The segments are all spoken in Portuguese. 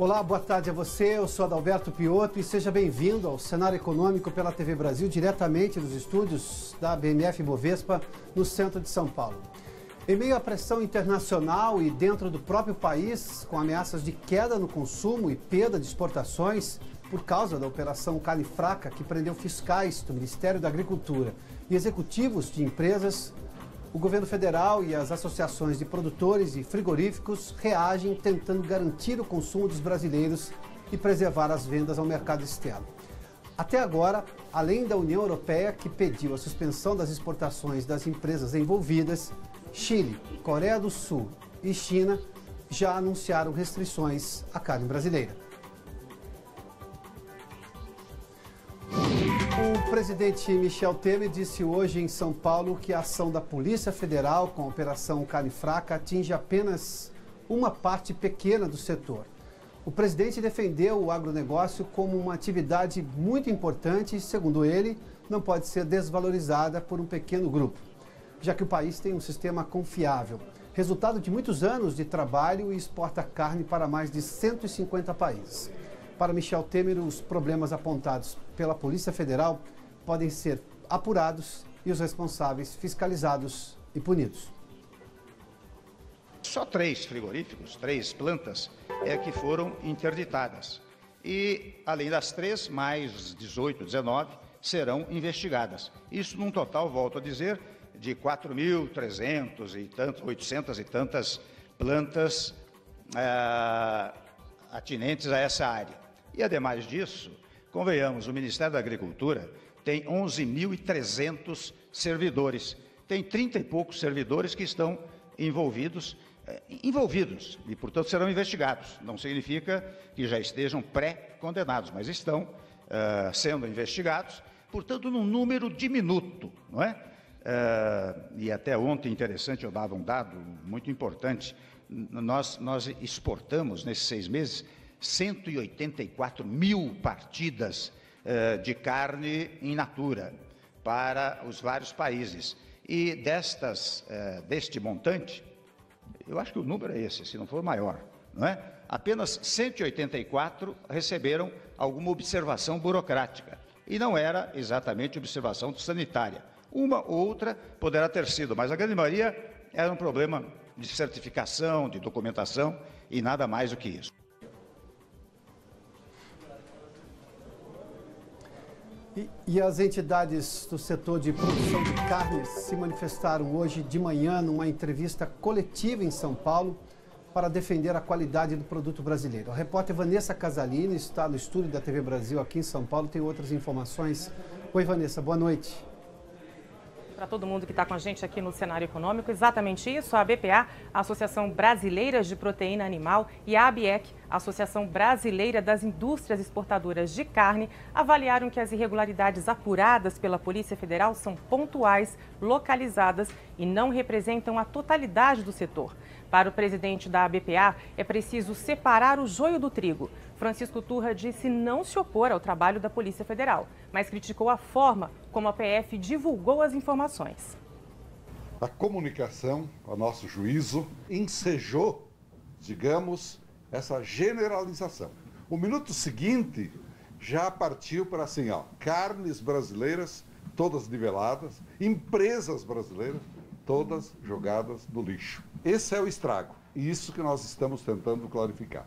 Olá, boa tarde a você. Eu sou Adalberto Piotto e seja bem-vindo ao Cenário Econômico pela TV Brasil, diretamente dos estúdios da BMF Bovespa, no centro de São Paulo. Em meio à pressão internacional e dentro do próprio país, com ameaças de queda no consumo e perda de exportações, por causa da Operação Carne Fraca, que prendeu fiscais do Ministério da Agricultura e executivos de empresas, o governo federal e as associações de produtores e frigoríficos reagem tentando garantir o consumo dos brasileiros e preservar as vendas ao mercado externo. Até agora, além da União Europeia, que pediu a suspensão das exportações das empresas envolvidas, Chile, Coreia do Sul e China já anunciaram restrições à carne brasileira. O presidente Michel Temer disse hoje em São Paulo que a ação da Polícia Federal com a Operação Carne Fraca atinge apenas uma parte pequena do setor. O presidente defendeu o agronegócio como uma atividade muito importante e, segundo ele, não pode ser desvalorizada por um pequeno grupo, já que o país tem um sistema confiável, resultado de muitos anos de trabalho e exporta carne para mais de 150 países. Para Michel Temer, os problemas apontados pela Polícia Federal podem ser apurados e os responsáveis fiscalizados e punidos. Só 3 frigoríficos, 3 plantas, que foram interditadas. E, além das 3, mais 18, 19 serão investigadas. Isso num total, volto a dizer, de 4.300 e tantos, 800 e tantas plantas atinentes a essa área. E, ademais disso, convenhamos, o Ministério da Agricultura tem 11.300 servidores. Tem 30 e poucos servidores que estão envolvidos e, portanto, serão investigados. Não significa que já estejam pré-condenados, mas estão sendo investigados, portanto, num número diminuto, não é? E até ontem, interessante, eu dava um dado muito importante, nós exportamos, nesses 6 meses, 184 mil partidas de carne in natura para os vários países. E deste montante, eu acho que o número é esse, se não for maior, não é? Apenas 184 receberam alguma observação burocrática. E não era exatamente observação sanitária. Uma ou outra poderá ter sido, mas a grande maioria era um problema de certificação, de documentação e nada mais do que isso. E as entidades do setor de produção de carnes se manifestaram hoje de manhã numa entrevista coletiva em São Paulo para defender a qualidade do produto brasileiro. A repórter Vanessa Casalini está no estúdio da TV Brasil aqui em São Paulo, tem outras informações. Oi, Vanessa, boa noite. Para todo mundo que está com a gente aqui no Cenário Econômico, exatamente isso, a BPA, a Associação Brasileira de Proteína Animal, e a ABIEC, a Associação Brasileira das Indústrias Exportadoras de Carne, avaliaram que as irregularidades apuradas pela Polícia Federal são pontuais, localizadas e não representam a totalidade do setor. Para o presidente da ABPA, é preciso separar o joio do trigo. Francisco Turra disse não se opor ao trabalho da Polícia Federal, mas criticou a forma como a PF divulgou as informações. A comunicação, a nosso juízo, ensejou, digamos, essa generalização. O minuto seguinte já partiu para assim, carnes brasileiras todas niveladas, empresas brasileiras todas jogadas no lixo. Esse é o estrago, e isso que nós estamos tentando clarificar.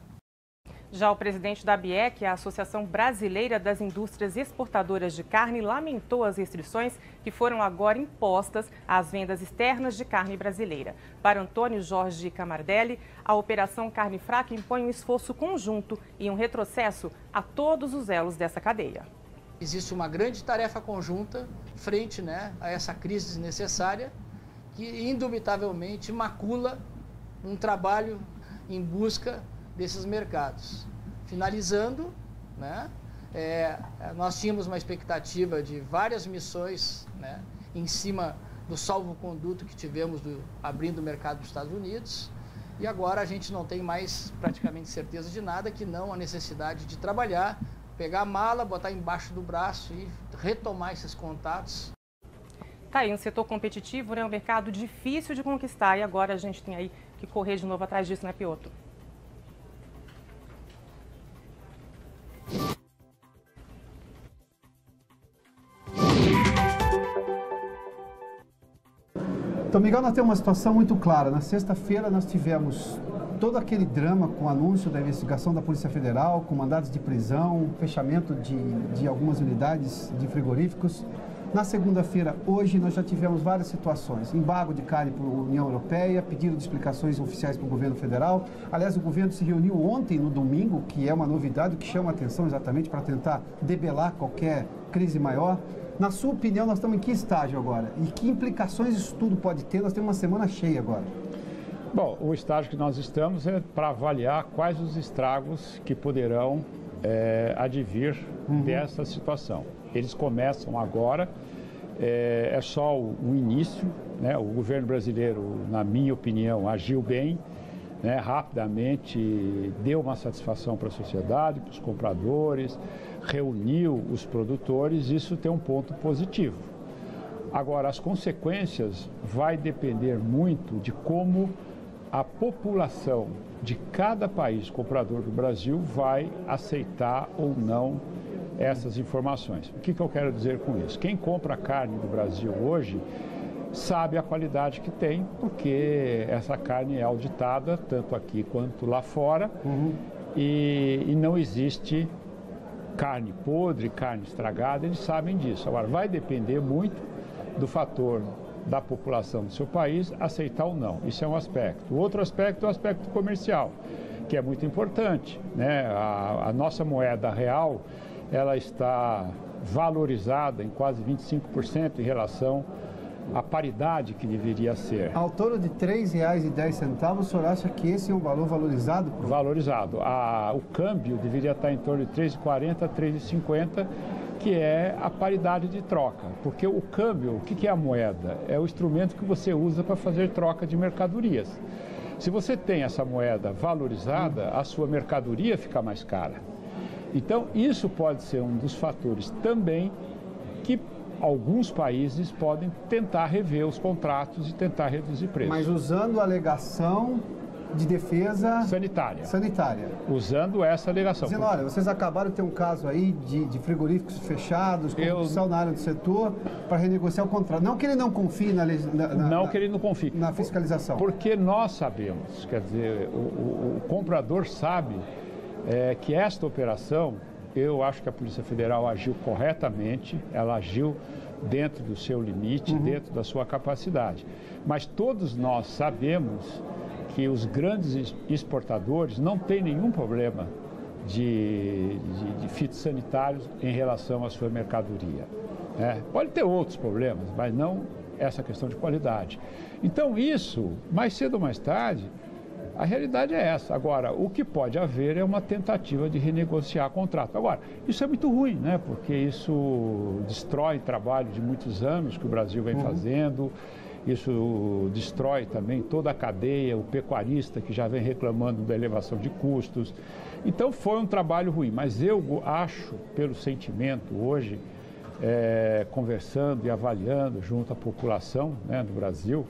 Já o presidente da ABIEC, a Associação Brasileira das Indústrias Exportadoras de Carne, lamentou as restrições que foram agora impostas às vendas externas de carne brasileira. Para Antônio Jorge Camardelli, a Operação Carne Fraca impõe um esforço conjunto e um retrocesso a todos os elos dessa cadeia. Existe uma grande tarefa conjunta frente a essa crise desnecessária que indubitavelmente macula um trabalho em busca desses mercados. Finalizando, nós tínhamos uma expectativa de várias missões em cima do salvo-conduto que tivemos abrindo o mercado dos Estados Unidos, e agora a gente não tem mais praticamente certeza de nada, que não a necessidade de trabalhar, pegar a mala, botar embaixo do braço e retomar esses contatos. Tá aí, um setor competitivo, um mercado difícil de conquistar, e agora a gente tem aí que correr de novo atrás disso, né, Piotto? Então, Miguel, nós temos uma situação muito clara. Na sexta-feira nós tivemos todo aquele drama com o anúncio da investigação da Polícia Federal, com mandados de prisão, fechamento de algumas unidades de frigoríficos. Na segunda-feira, hoje, nós já tivemos várias situações. Embargo de carne para a União Europeia, pedido de explicações oficiais para o governo federal. Aliás, o governo se reuniu ontem, no domingo, que é uma novidade, que chama a atenção exatamente para tentar debelar qualquer crise maior. Na sua opinião, nós estamos em que estágio agora? E que implicações isso tudo pode ter? Nós temos uma semana cheia agora. Bom, o estágio que nós estamos é para avaliar quais os estragos que poderão advir dessa situação. Eles começam agora, é só o início, né? O governo brasileiro, na minha opinião, agiu bem, né? Rapidamente deu uma satisfação para a sociedade, para os compradores, reuniu os produtores, isso tem um ponto positivo. Agora, as consequências vai depender muito de como a população de cada país comprador do Brasil vai aceitar ou não essas informações. O que eu quero dizer com isso? Quem compra carne do Brasil hoje sabe a qualidade que tem, porque essa carne é auditada, tanto aqui quanto lá fora, e não existe carne podre, carne estragada, eles sabem disso. Agora, vai depender muito do fator da população do seu país aceitar ou não. Isso é um aspecto. O outro aspecto é o aspecto comercial, que é muito importante, né? A nossa moeda real, ela está valorizada em quase 25% em relação à paridade que deveria ser. Ao torno de R$ 3,10, o senhor acha que esse é um valor valorizado? Valorizado. O câmbio deveria estar em torno de R$ 3,40 a R$ 3,50, que é a paridade de troca. Porque o câmbio, o que é a moeda? É o instrumento que você usa para fazer troca de mercadorias. Se você tem essa moeda valorizada, a sua mercadoria fica mais cara. Então, isso pode ser um dos fatores também que alguns países podem tentar rever os contratos e tentar reduzir preços. Mas usando a alegação de defesa sanitária. Usando essa alegação. Dizendo, olha, vocês acabaram de ter um caso aí de frigoríficos fechados, corrupção na área do setor, para renegociar o contrato. Não que ele não confie na fiscalização. Porque nós sabemos, quer dizer, o comprador sabe que esta operação, eu acho que a Polícia Federal agiu corretamente, ela agiu dentro do seu limite, dentro da sua capacidade. Mas todos nós sabemos que os grandes exportadores não têm nenhum problema de fitossanitários em relação à sua mercadoria. Pode ter outros problemas, mas não essa questão de qualidade. Então isso, mais cedo ou mais tarde, a realidade é essa. Agora, o que pode haver é uma tentativa de renegociar contrato. Agora, isso é muito ruim, né? Porque isso destrói trabalho de muitos anos que o Brasil vem fazendo, isso destrói também toda a cadeia, o pecuarista que já vem reclamando da elevação de custos. Então, foi um trabalho ruim, mas eu acho, pelo sentimento hoje, conversando e avaliando junto à população, né, do Brasil,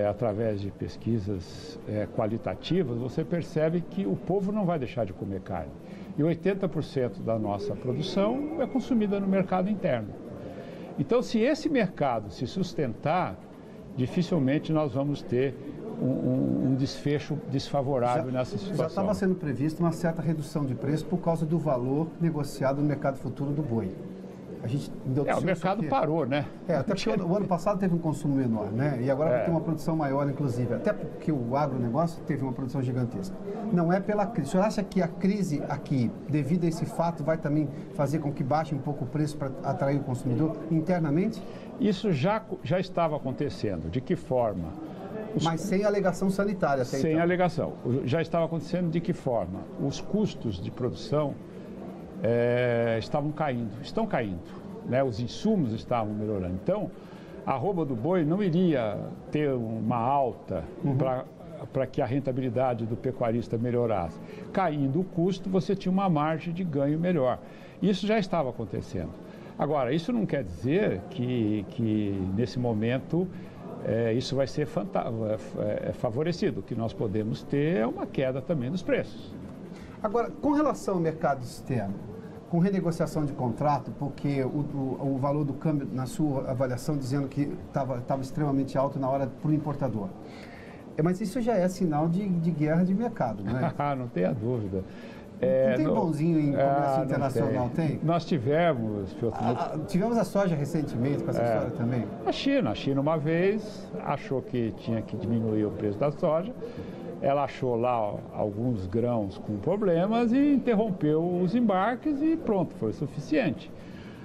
através de pesquisas qualitativas, você percebe que o povo não vai deixar de comer carne. E 80% da nossa produção é consumida no mercado interno. Então, se esse mercado se sustentar, dificilmente nós vamos ter um desfecho desfavorável nessa situação. Já estava sendo prevista uma certa redução de preço por causa do valor negociado no mercado futuro do boi. A gente o mercado parou, né? Até porque o ano passado teve um consumo menor, né? E agora vai ter uma produção maior, inclusive. Até porque o agronegócio teve uma produção gigantesca. Não é pela crise. O senhor acha que a crise aqui, devido a esse fato, vai também fazer com que baixe um pouco o preço para atrair o consumidor internamente? Isso já estava acontecendo. De que forma? Mas sem alegação sanitária. Sem alegação. Já estava acontecendo de que forma? Os custos de produção estão caindo, né? Os insumos estavam melhorando. Então, a arroba do boi não iria ter uma alta para que a rentabilidade do pecuarista melhorasse. Caindo o custo, você tinha uma margem de ganho melhor. Isso já estava acontecendo. Agora, isso não quer dizer que nesse momento isso vai ser favorecido. O que nós podemos ter é uma queda também dos preços. Agora, com relação ao mercado externo, com renegociação de contrato, porque o valor do câmbio, na sua avaliação, dizendo que estava extremamente alto na hora para o importador. Mas isso já é sinal de guerra de mercado, não é? Não tenha dúvida. Não tem bonzinho em comércio internacional, tem? Nós tivemos... Tivemos a soja recentemente com essa história também. A China uma vez achou que tinha que diminuir o preço da soja. Ela achou lá alguns grãos com problemas e interrompeu os embarques e pronto, foi o suficiente.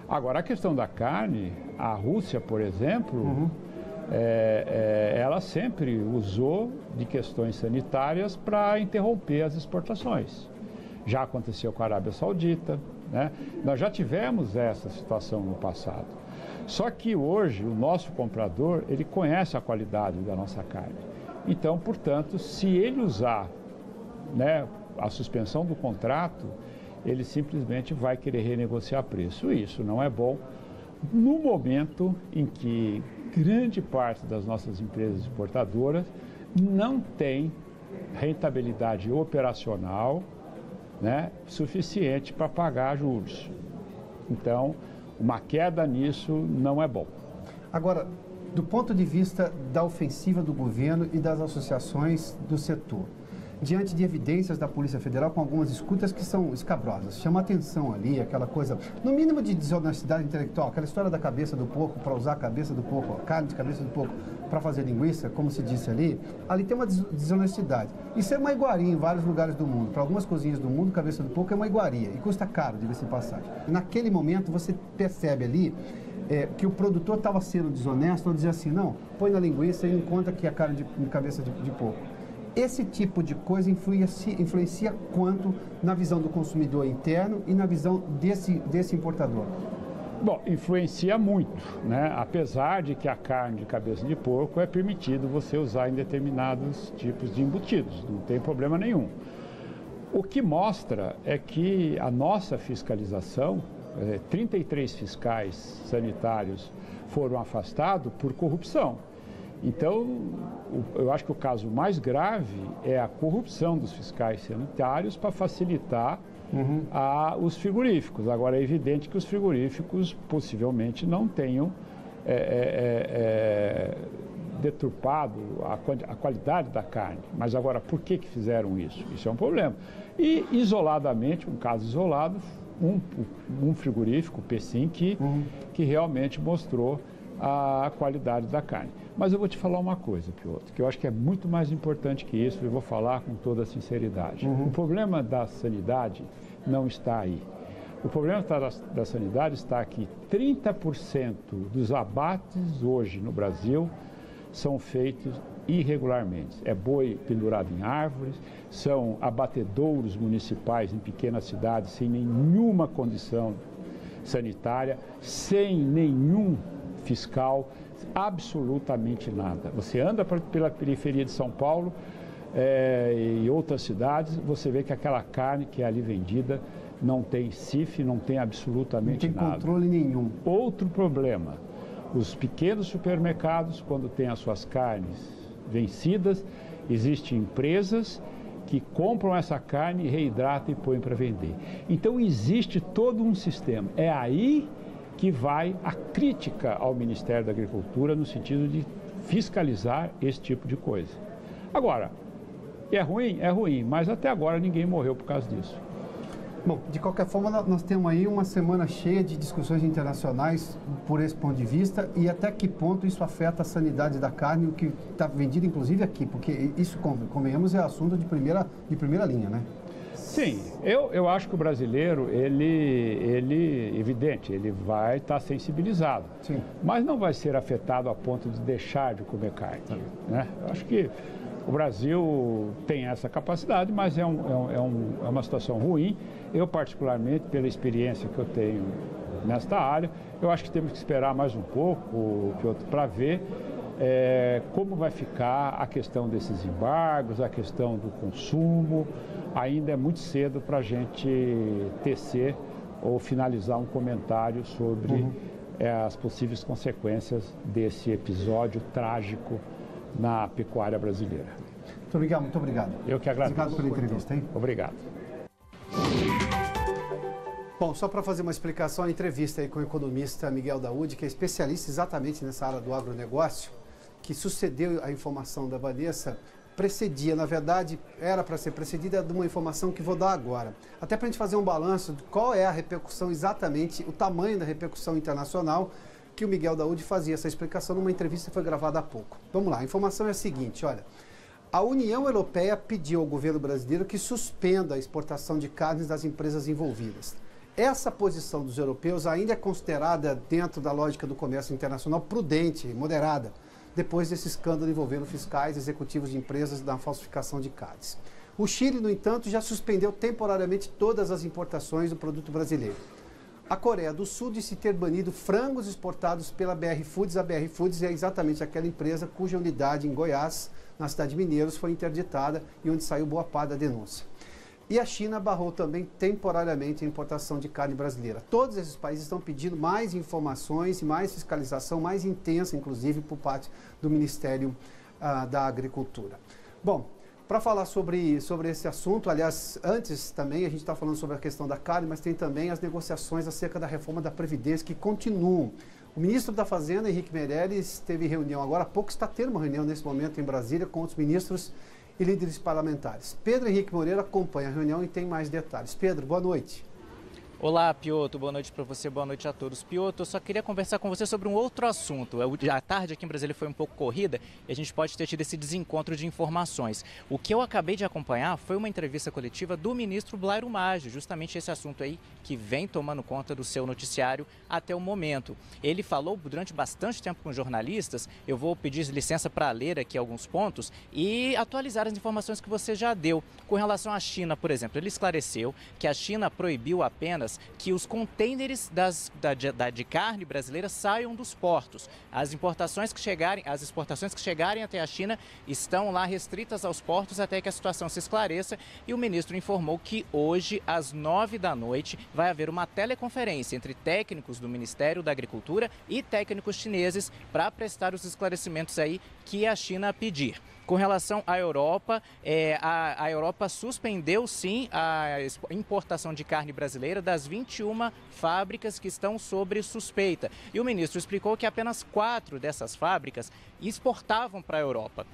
Agora, a questão da carne, a Rússia, por exemplo, ela sempre usou de questões sanitárias para interromper as exportações. Já aconteceu com a Arábia Saudita, né? Nós já tivemos essa situação no passado. Só que hoje o nosso comprador, ele conhece a qualidade da nossa carne. Então, portanto, se ele usar, né, a suspensão do contrato, ele simplesmente vai querer renegociar preço. Isso não é bom no momento em que grande parte das nossas empresas exportadoras não tem rentabilidade operacional, né, suficiente para pagar juros. Então, uma queda nisso não é bom. Agora, do ponto de vista da ofensiva do governo e das associações do setor, diante de evidências da Polícia Federal com algumas escutas que são escabrosas, chama atenção ali, aquela coisa, no mínimo de desonestidade intelectual, aquela história da cabeça do porco, para usar a cabeça do porco, a carne de cabeça do porco para fazer linguiça, como se disse ali tem uma desonestidade. Isso é uma iguaria em vários lugares do mundo. Para algumas cozinhas do mundo, cabeça do porco é uma iguaria e custa caro, diga-se de passagem. Naquele momento, você percebe ali que o produtor estava sendo desonesto ao dizer assim, não, põe na linguiça e encontra que é carne de cabeça de porco. Esse tipo de coisa influencia quanto na visão do consumidor interno e na visão desse importador? Bom, influencia muito, né? Apesar de que a carne de cabeça de porco é permitido você usar em determinados tipos de embutidos, não tem problema nenhum. O que mostra é que a nossa fiscalização, 33 fiscais sanitários foram afastados por corrupção. Então, eu acho que o caso mais grave é a corrupção dos fiscais sanitários para facilitar os frigoríficos. Agora, é evidente que os frigoríficos possivelmente não tenham deturpado a qualidade da carne. Mas agora, por que fizeram isso? Isso é um problema. E, isoladamente, um caso isolado, um frigorífico, o Pecim, que realmente mostrou a qualidade da carne. Mas eu vou te falar uma coisa, Piotr, que eu acho que é muito mais importante que isso, e vou falar com toda a sinceridade. O problema da sanidade não está aí. O problema da sanidade está que 30% dos abates hoje no Brasil são feitos irregularmente. É boi pendurado em árvores, são abatedouros municipais em pequenas cidades sem nenhuma condição sanitária, sem nenhum fiscal, absolutamente nada. Você anda pela periferia de São Paulo e outras cidades, você vê que aquela carne que é ali vendida não tem CIF, não tem absolutamente nada. Não tem controle nenhum. Outro problema, os pequenos supermercados, quando têm as suas carnes vencidas, existem empresas que compram essa carne, reidratam e põem para vender. Então existe todo um sistema. É aí que vai a crítica ao Ministério da Agricultura no sentido de fiscalizar esse tipo de coisa. Agora, é ruim, mas até agora ninguém morreu por causa disso. Bom, de qualquer forma, nós temos aí uma semana cheia de discussões internacionais por esse ponto de vista e até que ponto isso afeta a sanidade da carne, o que está vendido inclusive aqui, porque isso, convenhamos, é assunto de primeira linha, né? Sim, eu acho que o brasileiro, evidente, ele vai estar sensibilizado, sim, mas não vai ser afetado a ponto de deixar de comer carne, né? Eu acho que o Brasil tem essa capacidade, mas é uma situação ruim. Eu, particularmente, pela experiência que eu tenho nesta área, eu acho que temos que esperar mais um pouco para ver como vai ficar a questão desses embargos, a questão do consumo. Ainda é muito cedo para a gente tecer ou finalizar um comentário sobre as possíveis consequências desse episódio trágico na pecuária brasileira. Muito obrigado. Eu que agradeço. Obrigado pela entrevista, hein? Obrigado. Bom, só para fazer uma explicação, a entrevista aí com o economista Miguel Daúde, que é especialista exatamente nessa área do agronegócio, que sucedeu a informação da Vanessa, precedia, na verdade, era para ser precedida de uma informação que vou dar agora. Até para a gente fazer um balanço de qual é a repercussão exatamente, o tamanho da repercussão internacional, que o Miguel Daúde fazia essa explicação numa entrevista que foi gravada há pouco. Vamos lá, a informação é a seguinte, olha. A União Europeia pediu ao governo brasileiro que suspenda a exportação de carnes das empresas envolvidas. Essa posição dos europeus ainda é considerada, dentro da lógica do comércio internacional, prudente e moderada, depois desse escândalo envolvendo fiscais, executivos de empresas na falsificação de carnes. O Chile, no entanto, já suspendeu temporariamente todas as importações do produto brasileiro. A Coreia do Sul disse ter banido frangos exportados pela BR Foods. A BR Foods é exatamente aquela empresa cuja unidade em Goiás, na cidade de Mineiros, foi interditada e onde saiu boa parte da denúncia. E a China barrou também temporariamente a importação de carne brasileira. Todos esses países estão pedindo mais informações e mais fiscalização, mais intensa, inclusive, por parte do Ministério da Agricultura. Bom, para falar sobre esse assunto, aliás, antes também a gente está falando sobre a questão da carne, mas tem também as negociações acerca da reforma da Previdência que continuam. O ministro da Fazenda, Henrique Meirelles, teve reunião agora há pouco, está tendo uma reunião nesse momento em Brasília com os ministros e líderes parlamentares. Pedro Henrique Moreira acompanha a reunião e tem mais detalhes. Pedro, boa noite. Olá, Piotr, boa noite para você, boa noite a todos. Piotr, eu só queria conversar com você sobre um outro assunto. A tarde aqui em Brasília foi um pouco corrida e a gente pode ter tido esse desencontro de informações. O que eu acabei de acompanhar foi uma entrevista coletiva do ministro Blairo Maggi, justamente esse assunto aí que vem tomando conta do seu noticiário até o momento. Ele falou durante bastante tempo com jornalistas, eu vou pedir licença para ler aqui alguns pontos e atualizar as informações que você já deu. Com relação à China, por exemplo, ele esclareceu que a China proibiu apenas que os contêineres de carne brasileira saiam dos portos. As exportações que chegarem até a China estão lá restritas aos portos até que a situação se esclareça. E o ministro informou que hoje, às 9 da noite, vai haver uma teleconferência entre técnicos do Ministério da Agricultura e técnicos chineses para prestar os esclarecimentos aí que a China pedir. Com relação à Europa, a Europa suspendeu sim a importação de carne brasileira das 21 fábricas que estão sob suspeita. E o ministro explicou que apenas 4 dessas fábricas exportavam para a Europa.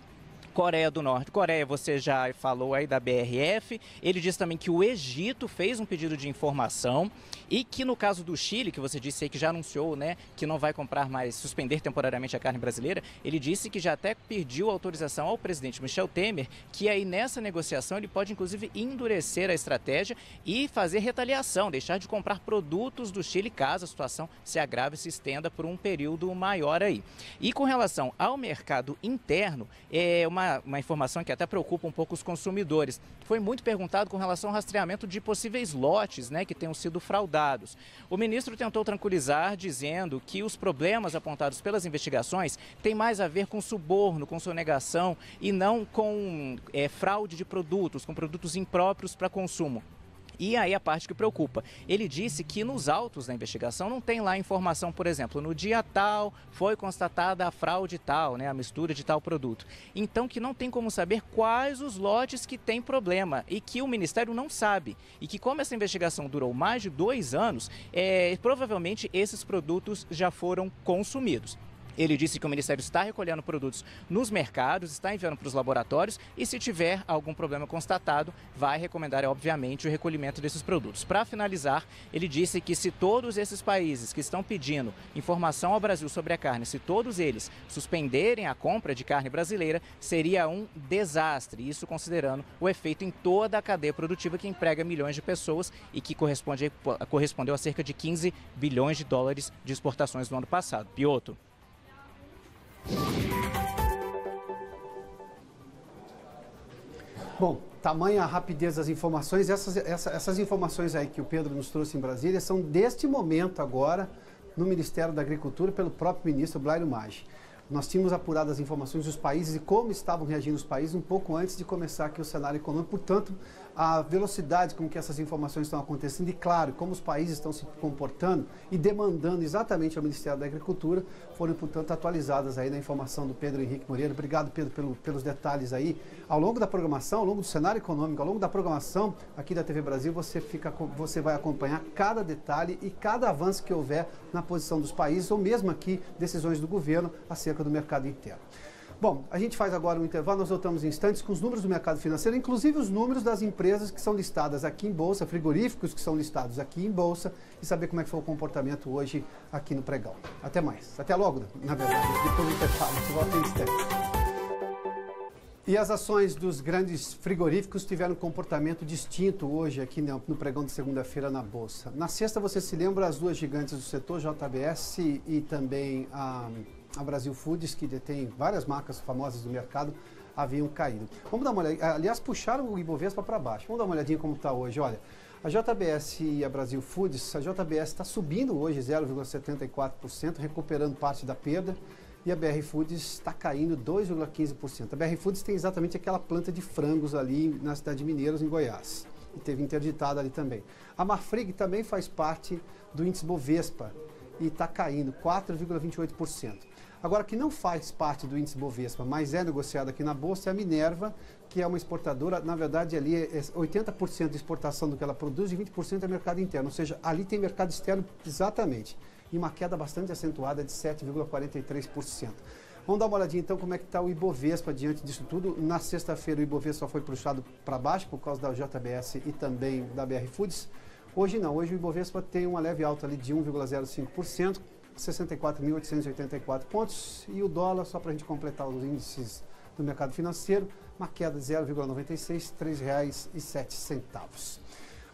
Coreia do Norte. Coreia, você já falou aí da BRF. Ele disse também que o Egito fez um pedido de informação e que no caso do Chile, que você disse aí que já anunciou, né, que não vai comprar mais, suspender temporariamente a carne brasileira, ele disse que já até pediu autorização ao presidente Michel Temer, que aí nessa negociação ele pode inclusive endurecer a estratégia e fazer retaliação, deixar de comprar produtos do Chile caso a situação se agrave e se estenda por um período maior aí. E com relação ao mercado interno, uma informação que até preocupa um pouco os consumidores. Foi muito perguntado com relação ao rastreamento de possíveis lotes, né, que tenham sido fraudados. O ministro tentou tranquilizar, dizendo que os problemas apontados pelas investigações têm mais a ver com suborno, com sonegação e não com fraude de produtos, com produtos impróprios para consumo. E aí a parte que preocupa. Ele disse que nos autos da investigação não tem lá informação, por exemplo, no dia tal foi constatada a fraude tal, né, a mistura de tal produto. Então que não tem como saber quais os lotes que tem problema e que o Ministério não sabe. E que como essa investigação durou mais de 2 anos, provavelmente esses produtos já foram consumidos. Ele disse que o Ministério está recolhendo produtos nos mercados, está enviando para os laboratórios e se tiver algum problema constatado, vai recomendar, obviamente, o recolhimento desses produtos. Para finalizar, ele disse que se todos esses países que estão pedindo informação ao Brasil sobre a carne, se todos eles suspenderem a compra de carne brasileira, seria um desastre. Isso considerando o efeito em toda a cadeia produtiva que emprega milhões de pessoas e que correspondeu a cerca de 15 bilhões de dólares de exportações no ano passado. Piotr. Bom, tamanha a rapidez das informações. Essas informações aí que o Pedro nos trouxe em Brasília são deste momento agora no Ministério da Agricultura pelo próprio ministro Blairo Maggi. Nós tínhamos apurado as informações dos países e como estavam reagindo os países um pouco antes de começar aqui o cenário econômico. Portanto, a velocidade com que essas informações estão acontecendo e, claro, como os países estão se comportando e demandando exatamente ao Ministério da Agricultura, foram, portanto, atualizadas aí na informação do Pedro Henrique Moreira. Obrigado, Pedro, pelos detalhes aí. Ao longo da programação, ao longo do cenário econômico, ao longo da programação aqui da TV Brasil, você vai acompanhar cada detalhe e cada avanço que houver na posição dos países ou mesmo aqui decisões do governo acerca do mercado interno. Bom, a gente faz agora um intervalo, nós voltamos em instantes com os números do mercado financeiro, inclusive os números das empresas que são listadas aqui em Bolsa, frigoríficos que são listados aqui em Bolsa, e saber como é que foi o comportamento hoje aqui no pregão. Até mais. Até logo, na verdade, depois do intervalo. A gente volta em instantes. E as ações dos grandes frigoríficos tiveram um comportamento distinto hoje aqui no pregão de segunda-feira na Bolsa. Na sexta, você se lembra, as duas gigantes do setor, JBS e também a Brasil Foods, que detém várias marcas famosas do mercado, haviam caído. Vamos dar uma olhada. Aliás, puxaram o Ibovespa para baixo. Vamos dar uma olhadinha como está hoje. Olha, a JBS e a Brasil Foods, a JBS está subindo hoje 0,74%, recuperando parte da perda, e a BR Foods está caindo 2,15%. A BR Foods tem exatamente aquela planta de frangos ali na cidade de Mineiros, em Goiás, e teve interditada ali também. A Marfrig também faz parte do índice Bovespa e está caindo 4,28%. Agora, que não faz parte do índice Bovespa, mas é negociada aqui na Bolsa, é a Minerva, que é uma exportadora. Na verdade, ali é 80% de exportação do que ela produz e 20% é mercado interno. Ou seja, ali tem mercado externo exatamente. E uma queda bastante acentuada de 7,43%. Vamos dar uma olhadinha então como é que está o Ibovespa diante disso tudo. Na sexta-feira o Ibovespa foi puxado para baixo por causa da JBS e também da BR Foods. Hoje não, hoje o Ibovespa tem uma leve alta ali de 1,05%. 64.884 pontos, e o dólar, só para a gente completar os índices do mercado financeiro, uma queda de 0,96, R$ 3,07.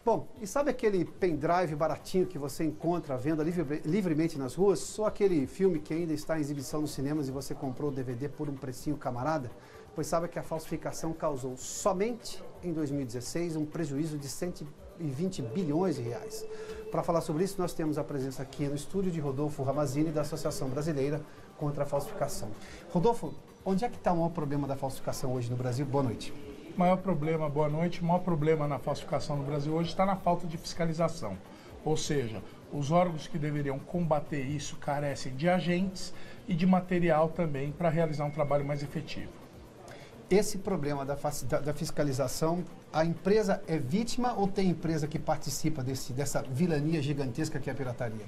Bom, e sabe aquele pendrive baratinho que você encontra à venda livremente nas ruas? Só aquele filme que ainda está em exibição nos cinemas e você comprou o DVD por um precinho camarada? Pois sabe que a falsificação causou somente em 2016 um prejuízo de 120 bilhões de reais. Para falar sobre isso, nós temos a presença aqui no estúdio de Rodolfo Ramazzini, da Associação Brasileira contra a Falsificação. Rodolfo, onde é que está o maior problema da falsificação hoje no Brasil? Boa noite. Boa noite. O maior problema na falsificação no Brasil hoje está na falta de fiscalização. Ou seja, os órgãos que deveriam combater isso carecem de agentes e de material também para realizar um trabalho mais efetivo. Esse problema da fiscalização, a empresa é vítima ou tem empresa que participa dessa vilania gigantesca que é a pirataria?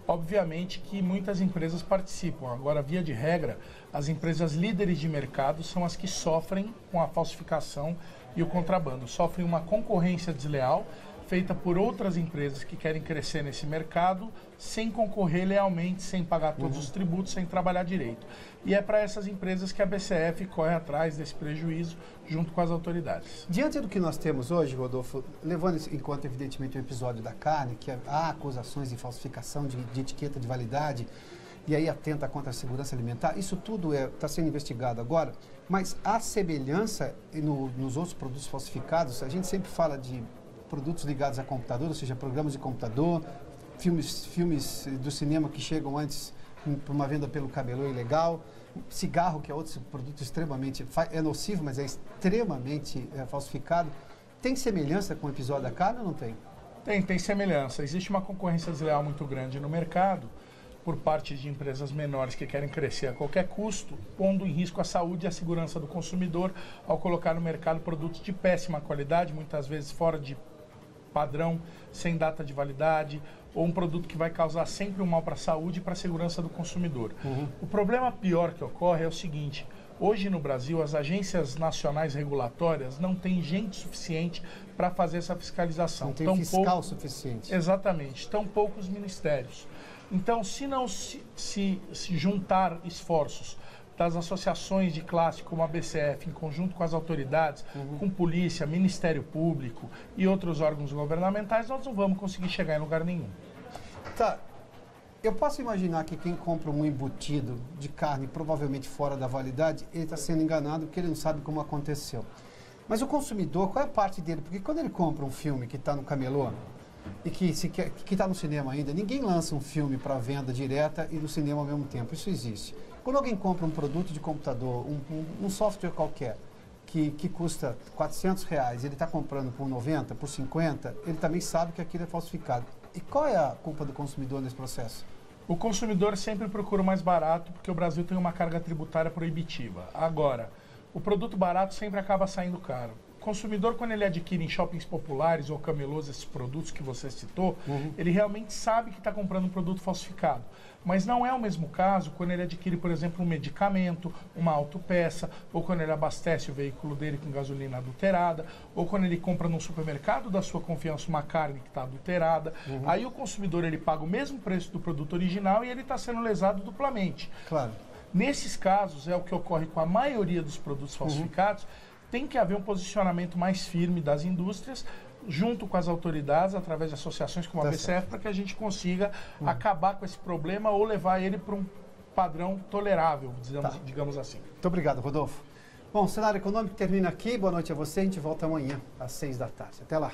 Obviamente que muitas empresas participam. Agora, via de regra, as empresas líderes de mercado são as que sofrem com a falsificação e o contrabando. Sofrem uma concorrência desleal feita por outras empresas que querem crescer nesse mercado sem concorrer lealmente, sem pagar todos os tributos, sem trabalhar direito. E é para essas empresas que a BCF corre atrás desse prejuízo junto com as autoridades. Diante do que nós temos hoje, Rodolfo, levando em conta, evidentemente, o episódio da carne, que há acusações de falsificação de etiqueta de validade, e aí atenta contra a segurança alimentar, isso tudo está sendo investigado agora, mas há semelhança nos outros produtos falsificados. A gente sempre fala de produtos ligados a computador, ou seja, programas de computador, filmes do cinema que chegam antes para uma venda pelo cabelô ilegal, cigarro, que é outro produto extremamente, é nocivo, mas é extremamente falsificado. Tem semelhança com o episódio da carne ou não tem? Tem semelhança. Existe uma concorrência desleal muito grande no mercado por parte de empresas menores que querem crescer a qualquer custo, pondo em risco a saúde e a segurança do consumidor ao colocar no mercado produtos de péssima qualidade, muitas vezes fora de padrão, sem data de validade, ou um produto que vai causar sempre um mal para a saúde e para a segurança do consumidor. O problema pior que ocorre é o seguinte: hoje no Brasil as agências nacionais regulatórias não têm gente suficiente para fazer essa fiscalização. Não tem fiscal suficiente. Exatamente, tão poucos ministérios. Então, se não se juntar esforços das associações de classe como a BCF, em conjunto com as autoridades, com polícia, Ministério Público e outros órgãos governamentais, nós não vamos conseguir chegar em lugar nenhum. Tá. Eu posso imaginar que quem compra um embutido de carne provavelmente fora da validade, ele está sendo enganado porque ele não sabe como aconteceu. Mas o consumidor, qual é a parte dele? Porque quando ele compra um filme que está no camelô e que está no cinema ainda, ninguém lança um filme para venda direta e no cinema ao mesmo tempo. Isso existe. Quando alguém compra um produto de computador, um software qualquer, que custa R$400, ele está comprando por 90, por 50, ele também sabe que aquilo é falsificado. E qual é a culpa do consumidor nesse processo? O consumidor sempre procura o mais barato, porque o Brasil tem uma carga tributária proibitiva. Agora, o produto barato sempre acaba saindo caro. O consumidor, quando ele adquire em shoppings populares ou camelôs esses produtos que você citou, ele realmente sabe que está comprando um produto falsificado. Mas não é o mesmo caso quando ele adquire, por exemplo, um medicamento, uma autopeça, ou quando ele abastece o veículo dele com gasolina adulterada, ou quando ele compra num supermercado da sua confiança uma carne que está adulterada. Aí o consumidor ele paga o mesmo preço do produto original e ele está sendo lesado duplamente. Claro. Nesses casos, é o que ocorre com a maioria dos produtos falsificados, tem que haver um posicionamento mais firme das indústrias, junto com as autoridades, através de associações como a BCF, para que a gente consiga acabar com esse problema ou levar ele para um padrão tolerável, digamos assim. Muito obrigado, Rodolfo. Bom, o Cenário Econômico termina aqui. Boa noite a você. A gente volta amanhã, às 6 da tarde. Até lá.